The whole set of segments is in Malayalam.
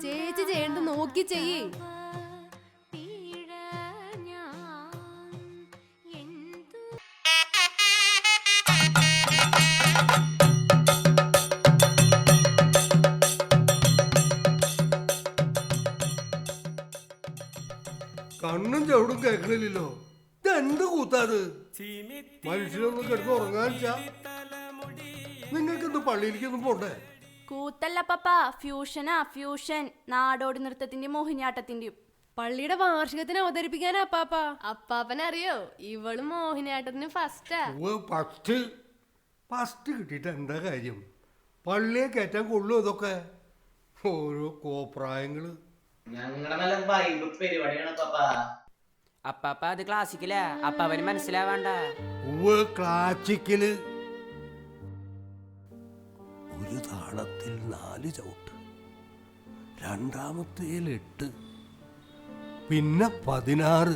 ചേച്ചി ചെയ്യേണ്ടത് നോക്കി ചെയ്യേ. കണ്ണും ചവിടും കേൾക്കണില്ലല്ലോ. ഇതെന്ത് കൂത്താത്? മനുഷ്യരൊന്നും കിടന്ന് ഉറങ്ങാൻ നിങ്ങൾക്കെന്ത് പള്ളിയിലേക്കൊന്നും പോണ്ടേ? കൂത്തല്ല പപ്പ, ഫ്യൂഷനാ ഫ്യൂഷൻ. നാടോടി നൃത്തത്തിന്റെയും മോഹിനിയാട്ടത്തിന്റെയും. പള്ളിയുടെ വാർഷികത്തിന് അവതരിപ്പിക്കാനാ അപ്പാപ്പ. അപ്പാപ്പനറിയോ, ഇവള് മോഹിനിയാട്ടത്തിന് ഫസ്റ്റാ. ഫസ്റ്റ് കിട്ടിയിട്ട് എന്താ കാര്യം? പള്ളിയെ കയറ്റാൻ കൊള്ളു ഇതൊക്കെ. ഓരോ കോപ്രായങ്ങള്. അപ്പാപ്പ അത് ക്ലാസിക്കലാ, അപ്പാപ്പന് മനസ്സിലാവാണ്ട. ക്ലാസിക്കല്. ഒരു താളത്തിൽ 4 ചവിട്ട്, രണ്ടാമത്തേൽ 8, പിന്നെ 16,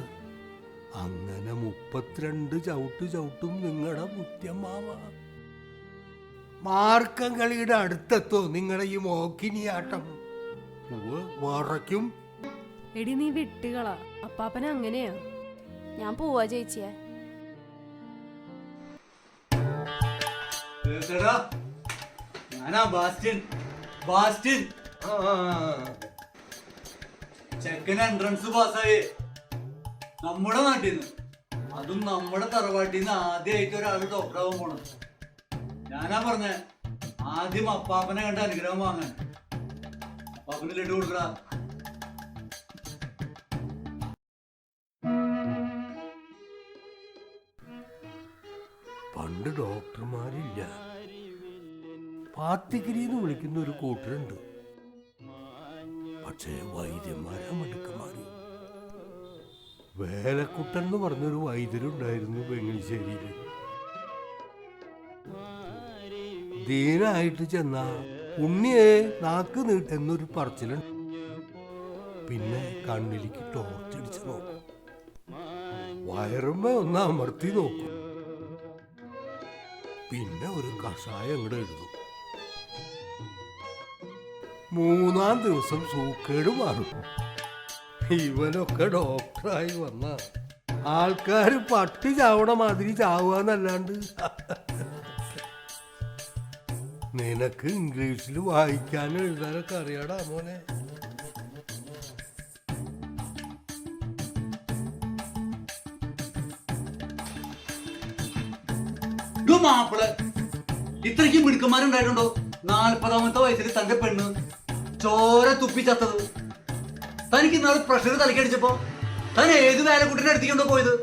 അങ്ങനെ 32 ചവിട്ട് ചവിട്ടും നിങ്ങളുടെ മുത്യമ്മാവ. മാർക്കം കളിയുടെ അടുത്തെത്തോ നിങ്ങളുടെ ഈ മോഹിനിയാട്ടം? മറയ്ക്കും. എടി നീ വിട്ടുകളാ, അപ്പാപ്പന അങ്ങനെയാ. ഞാൻ പോവാ ചേച്ചിയെ. ചെക്കൻ എൻട്രൻസ് പാസ്സായി നമ്മുടെ നാട്ടിൽ നിന്ന്. അതും നമ്മുടെ തറവാട്ടിൽ നിന്ന് ആദ്യമായിട്ട് ഒരാൾ ഡോക്ടറാവാൻ പോണത്. ഞാനാ പറഞ്ഞ ആദ്യം അപ്പാപ്പനെ കണ്ട അനുഗ്രഹം വാങ്ങാൻ. അപ്പാപ്പന് ലഡു കൊടുക്കടാ. പണ്ട് ഡോക്ടർമാരില്ല, പാത്തിക്കിരിന്ന് വിളിക്കുന്ന ഒരു കൂട്ടരുണ്ട്. പക്ഷേ വൈദ്യന്മാരാ മിടുക്കന്മാര്. വേലക്കുട്ടൻ എന്ന് പറഞ്ഞൊരു വൈദ്യരുണ്ടായിരുന്നു വെങ്ങണിശ്ശേരിയില്. ദീനായിട്ട് ചെന്നാ ഉണ്ണിയെ നാക്ക് നീട്ടെന്നൊരു പറച്ചിലുണ്ട്. പിന്നെ കണ്ണിലേക്ക് ടോർച്ചടിച്ച് നോക്കും, വയറുമ്പോ ഒന്ന് അമർത്തി നോക്കും, പിന്നെ ഒരു കഷായം അങ്ങോട്ട് എഴുതും. 3-ാം ദിവസം സൂക്കേട് മാറും. ഇവനൊക്കെ ഡോക്ടറായി വന്ന ആൾക്കാര് പട്ടി ചാവണ മാതിരി ചാവുകന്നല്ലാണ്ട്. നിനക്ക് ഇംഗ്ലീഷിൽ വായിക്കാനും എഴുതാനൊക്കെ അറിയാടാ മോനെ. മാപ്പിള ഇത്രയ്ക്ക് മിടുക്കന്മാരുണ്ടായിട്ടുണ്ടോ? 40ാമത്തെ വയസ്സിൽ തന്റെ പെണ്ണ് ചോര തുപ്പിച്ചത്തത്. തനിക്ക് ഇന്നാള് പ്രഷർ തലക്കടിച്ചപ്പോ താൻ ഏത് വേലക്കുട്ടിനെ അടുത്തേക്കൊണ്ടോ പോയത്?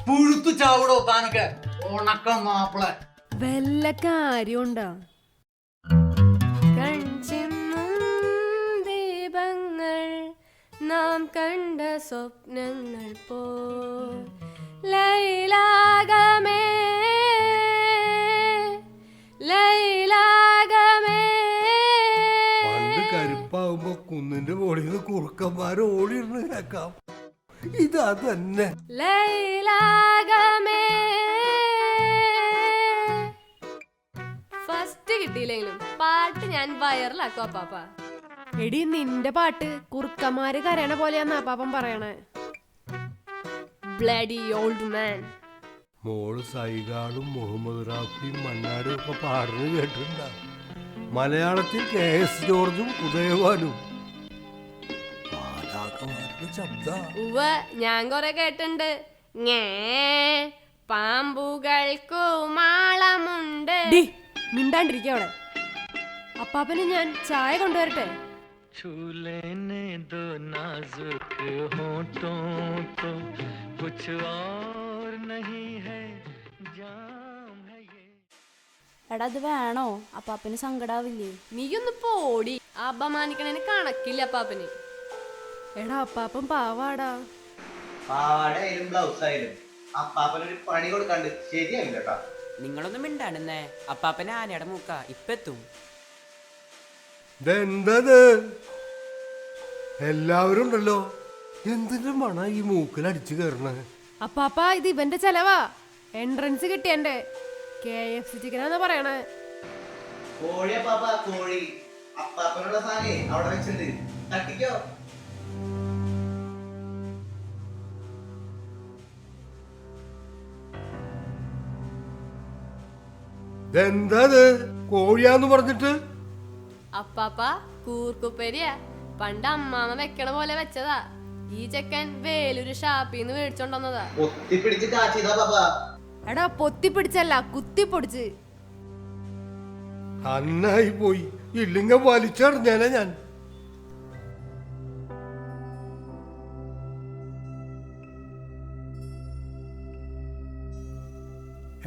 പുഴുത്തു ചാവടോ താനൊക്കെ ഉണക്ക മാപ്പിള. വല്ല കാര്യമുണ്ടാ? ദീപങ്ങൾ നാം കണ്ട സ്വപ്നങ്ങൾ പോ ലൈലാഗമേ ലൈലാഗമേ. പണ്ട് കരുപ്പാവുമ്പോ കുന്നിന്റെ മുകളിൽ നിന്ന് കുറുക്കന്മാർ ഓടിയിരുന്ന് കേൾക്കാം. ഇതാ തന്നെ ലൈലാഗമേ. ഫസ്റ്റ് കിട്ടിയില്ലെങ്കിലും പാട്ട് ഞാൻ വൈറലാക്കും അപ്പാപ്പ. എടി നിന്റെ പാട്ട് കുറുക്കന്മാര് കരയണ പോലെയാന്ന് അപ്പാപ്പൻ പറയണേ. Bloody old man. മോള് സൈഗാളും മുഹമ്മദ് റാഫിയും മണ്ണാടും ഒക്കെ പാടുന്നത് കേട്ടിട്ടുണ്ടാ? മലയാളത്തിൽ KS ജോർജും ഉദയവാനും ശബ്ദ. ഉവ്വ്, ഞാൻ കൊറേ കേട്ടിട്ടുണ്ട്. പാമ്പുകൾക്കു മാളമുണ്ട്. മിണ്ടാണ്ടിരിക്ക അവിടെ. അപ്പാപ്പന് ഞാൻ ചായ കൊണ്ടുവരട്ടെ? എടാ അത് വേണോ? അപ്പാപ്പന് സങ്കടാവില്ലേ? നീയൊന്ന് പോടി. അപമാനിക്കണേന് കണക്കില്ല അപ്പാപ്പന്. എടാ അപ്പാപ്പൻ പാവാടാ. പാവാടായാലും ബ്ലൗസ് ആയാലും അപ്പാപ്പനൊരു പണി കൊടുക്കാണ്ട് ശരിയാവില്ല കേട്ടോ. നിങ്ങളൊന്നും മിണ്ടാണെന്നേ. അപ്പാപ്പന് ആനയുടെ മൂക്ക ഇപ്പെത്തും. ഇതെന്തത്? എല്ലാവരും ഉണ്ടല്ലോ. എന്തിന്റെ മണ ഈ മൂക്കിൽ അടിച്ചു കയറണ? അപ്പാപ്പ ഇത് ഇവന്റെ ചെലവാ. എൻട്രൻസ് കിട്ടിയന്റെ KFC ചിക്കനാന്ന് പറയണേ. കോഴി അപ്പാപ്പ കോഴി. അപ്പാപ്പനുള്ള സാധനേ അവിടെ വെച്ചിട്ടുണ്ട്. തട്ടിക്കോ. ഇതെന്താത് കോഴിയാന്ന് പറഞ്ഞിട്ട്? അപ്പാപ്പ കൂർക്കുപ്പേരിയാ, പണ്ട് അമ്മാമ വെക്കണ പോലെ വെച്ചതാ. ഈ ചെക്കൻ വേലൊരു ഷാപ്പിന്ന് മേടിച്ചോണ്ടന്നതാ. ഒത്തിപ്പിടിച്ച് കാച്ചിതാ പാപ്പാ. എടാ പൊത്തി പിടിച്ചല്ല, കുത്തി പൊടിച്ച്. അന്നായി പോയി, ഇല്ലെങ്കിൽ വലിച്ചെറിഞ്ഞേനെ ഞാൻ.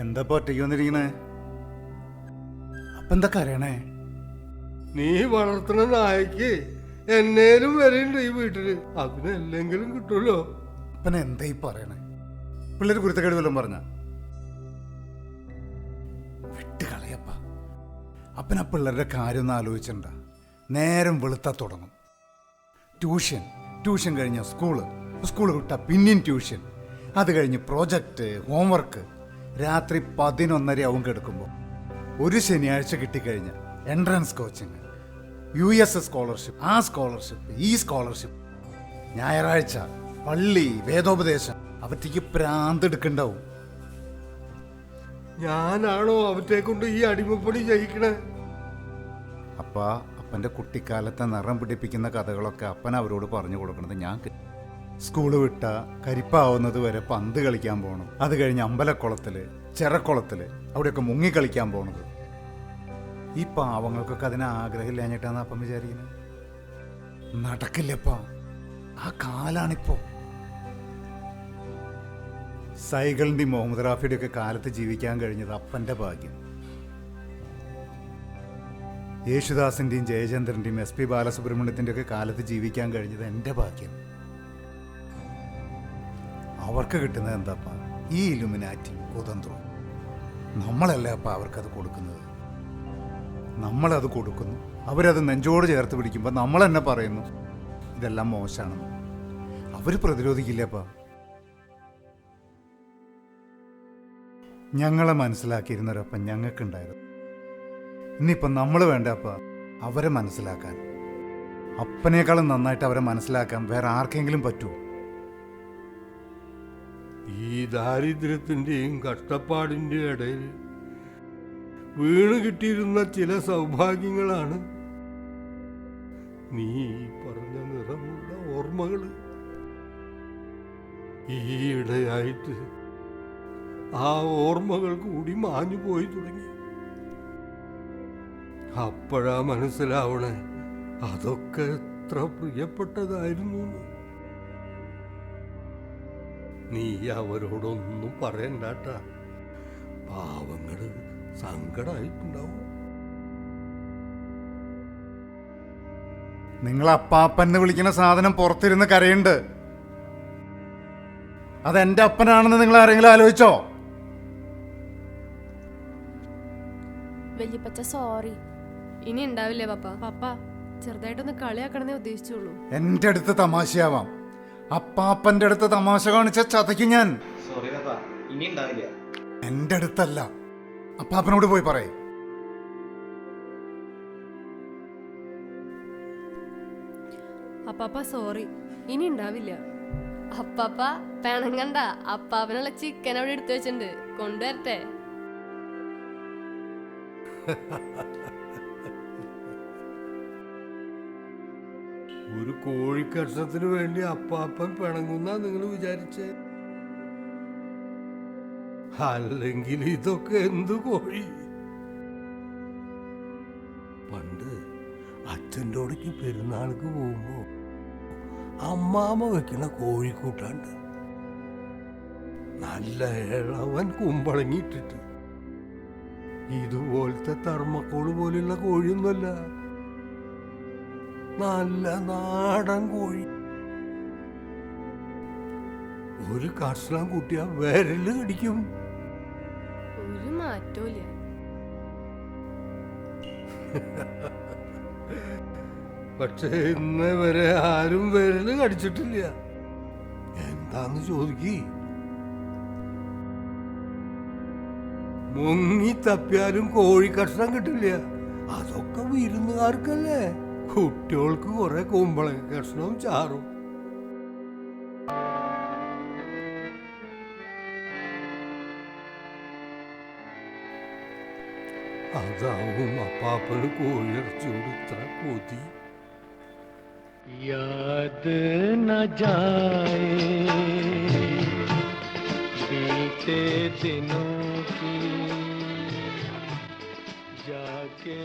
എന്താ ഒറ്റയ്ക്ക് വന്നിരിക്കണേ? അപ്പൊ എന്താ കരയണേ? നീ വളർത്തുന്ന നായക്ക് എന്നേലും വരെയുണ്ട് ഈ വീട്ടില്, അതിനെല്ലെങ്കിലും കിട്ടുമല്ലോ. അപ്പൻ എന്താ ഈ പറയണേ? പിള്ളേര് കുരുത്തക്കേട് വല്ലതും പറഞ്ഞ വിട്ട് കളയപ്പ. അപ്പൻ ആ പിള്ളേരുടെ കാര്യം ഒന്ന് ആലോചിച്ചിണ്ട. നേരം വെളുത്താ തുടങ്ങും. ട്യൂഷൻ കഴിഞ്ഞ സ്കൂള് വിട്ട പിന്നെയും ട്യൂഷൻ, അത് കഴിഞ്ഞ് പ്രോജക്റ്റ്, ഹോംവർക്ക്. രാത്രി 11:30 ആവും കിടക്കുമ്പോൾ. ഒരു ശനിയാഴ്ച കിട്ടിക്കഴിഞ്ഞ എൻട്രൻസ് കോച്ചിങ്, US സ്കോളർഷിപ്പ്, ആ സ്കോളർഷിപ്പ്, ഈ സ്കോളർഷിപ്പ്. ഞായറാഴ്ച പള്ളി, വേദോപദേശം. അവറ്റയ്ക്ക് പ്രാന്ത് എടുക്കണ്ടാവും. ഞാനാണോ അവറ്റെ കൊണ്ട് ഈ അടിമപ്പണി ചെയ്യിക്കണേ? അപ്പൻ്റെ കുട്ടിക്കാലത്തെ നിറം പിടിപ്പിക്കുന്ന കഥകളൊക്കെ അപ്പൻ അവരോട് പറഞ്ഞു കൊടുക്കണത് ഞാൻ സ്കൂള് വിട്ട കരിപ്പാവുന്നത് വരെ പന്ത് കളിക്കാൻ പോകണം. അത് കഴിഞ്ഞ് അമ്പലക്കുളത്തില്, ചെറക്കുളത്തില്, അവിടെയൊക്കെ മുങ്ങിക്കളിക്കാൻ പോണത്. ഈ പാവങ്ങൾക്കൊക്കെ അതിന് ആഗ്രഹമില്ലാഞ്ഞിട്ടാണ് അപ്പം വിചാരിക്കുന്നത്. നടക്കില്ലപ്പാ, ആ കാലാണിപ്പോ. സൈക്കിളിൻ്റെയും മുഹമ്മദ് റാഫിയുടെ ഒക്കെ കാലത്ത് ജീവിക്കാൻ കഴിഞ്ഞത് അപ്പൻ്റെ ഭാഗ്യം. യേശുദാസിൻ്റെയും ജയചന്ദ്രൻ്റെയും SP ബാലസുബ്രഹ്മണ്യത്തിൻ്റെ ഒക്കെ കാലത്ത് ജീവിക്കാൻ കഴിഞ്ഞത് എൻ്റെ ഭാഗ്യം. അവർക്ക് കിട്ടുന്നത് എന്താപ്പാ? ഈ ഇലുമിനാറ്റി കുതന്ത്രവും. നമ്മളല്ലേ അപ്പ അവർക്കത് കൊടുക്കുന്നത്. നമ്മളത് കൊടുക്കുന്നു, അവരത് നെഞ്ചോട് ചേർത്ത് പിടിക്കുമ്പോൾ നമ്മൾ തന്നെ പറയുന്നു ഇതെല്ലാം മോശമാണെന്ന്. അവർ പ്രതിരോധിക്കില്ലപ്പാ. ഞങ്ങളെ മനസ്സിലാക്കിയിരുന്നൊരപ്പം ഞങ്ങൾക്കുണ്ടായിരുന്നു. ഇനിയിപ്പം നമ്മൾ വേണ്ടപ്പ അവരെ മനസ്സിലാക്കാൻ. അപ്പനേക്കാളും നന്നായിട്ട് അവരെ മനസ്സിലാക്കാൻ വേറെ ആർക്കെങ്കിലും പറ്റുമോ? ഈ ദാരിദ്ര്യത്തിൻ്റെയും കഷ്ടപ്പാടിൻ്റെയും ഇടയിൽ വീണ് കിട്ടിയിരുന്ന ചില സൗഭാഗ്യങ്ങളാണ് നീ പറഞ്ഞ നിറമുള്ള ഓർമ്മകൾ. ഈയിടെയായിട്ട് ആ ഓർമ്മകൾ കൂടി മാഞ്ഞു പോയി തുടങ്ങി. അപ്പോഴാ മനസ്സിലാവണേ അതൊക്കെ എത്ര പ്രിയപ്പെട്ടതായിരുന്നു. നീ അവരോടൊന്നും പറയണ്ടാട്ടാ, പാവങ്ങള് സങ്കടായിട്ടുണ്ടാവും. നിങ്ങൾ അപ്പാപ്പന്ന് വിളിക്കുന്ന സാധനം പുറത്തിരുന്ന് കരയുണ്ട്. അതെന്റെ അപ്പനാണെന്ന് നിങ്ങൾ ആരെങ്കിലും ആലോചിച്ചോ? വല്യപ്പച്ച സോറി. ഇനി ഉണ്ടാവില്ലേ പപ്പ? പപ്പ ചെറുതായിട്ടൊന്ന് കളിയാക്കണമെന്നേ ഉദ്ദേശിച്ചുള്ളൂ. എന്റെ അടുത്ത് തമാശയാവാം, അപ്പാപ്പന്റെ അടുത്ത് തമാശ കാണിച്ച ചതയ്ക്കും ഞാൻ. സോറി പാപ്പാ, ഇനി ഉണ്ടാവില്ല. എന്റെ അടുത്തല്ല, അപ്പാപ്പനോട് പോയി പറയേ. അപ്പാപ്പ സോറി, ഇനി ഉണ്ടാവില്ല. അപ്പാപ്പ പെണങ്ങണ്ട, അപ്പാപ്പനുള്ള ചിക്കൻ അവിടെ എടുത്തു വെച്ചിട്ടുണ്ട്, കൊണ്ടുവരട്ടെ. ഒരു കോഴിക്കഷ്ണത്തിന് വേണ്ടി അപ്പാപ്പൻ പിണങ്ങുന്ന നിങ്ങൾ വിചാരിച്ചേ? അല്ലെങ്കിൽ ഇതൊക്കെ എന്ത് കോഴി? പണ്ട് അച്ഛൻ്റെ ഓടേക്ക് പെരുന്നാൾക്ക് പോകുമ്പോ അമ്മാമ്മ വെക്കണ കോഴിക്കൂട്ടാണ്ട് നല്ല ഇളവൻ കുമ്പളങ്ങിയിട്ടിട്ട്. ഇതുപോലത്തെ തർമ്മക്കോള് പോലുള്ള കോഴിയൊന്നുമല്ല, നല്ല നാടൻ കോഴി. ഒരു കഷ്ണം കൂട്ടിയാ വിരല് കടിക്കും. ഒരു മാറ്റവും ഇല്ല. പക്ഷെ ഇന്ന് വരെ ആരും വിരല് കടിച്ചിട്ടില്ല. എന്താന്ന് ചോദിക്കി, മുങ്ങി തപ്പിയാലും കോഴി കഷ്ണം കിട്ടില്ല. അതൊക്കെ വിരുന്നുകാർക്കല്ലേ, കുട്ടികൾക്ക് കുറെ കുമ്പളങ്ങ കഷ്ണവും ചാറും. അതാവും അപ്പാപ്പന് കോഴിയിറച്ചിയോട് ഇത്ര കൊതി. याद न जाए बीते दिनों की जाके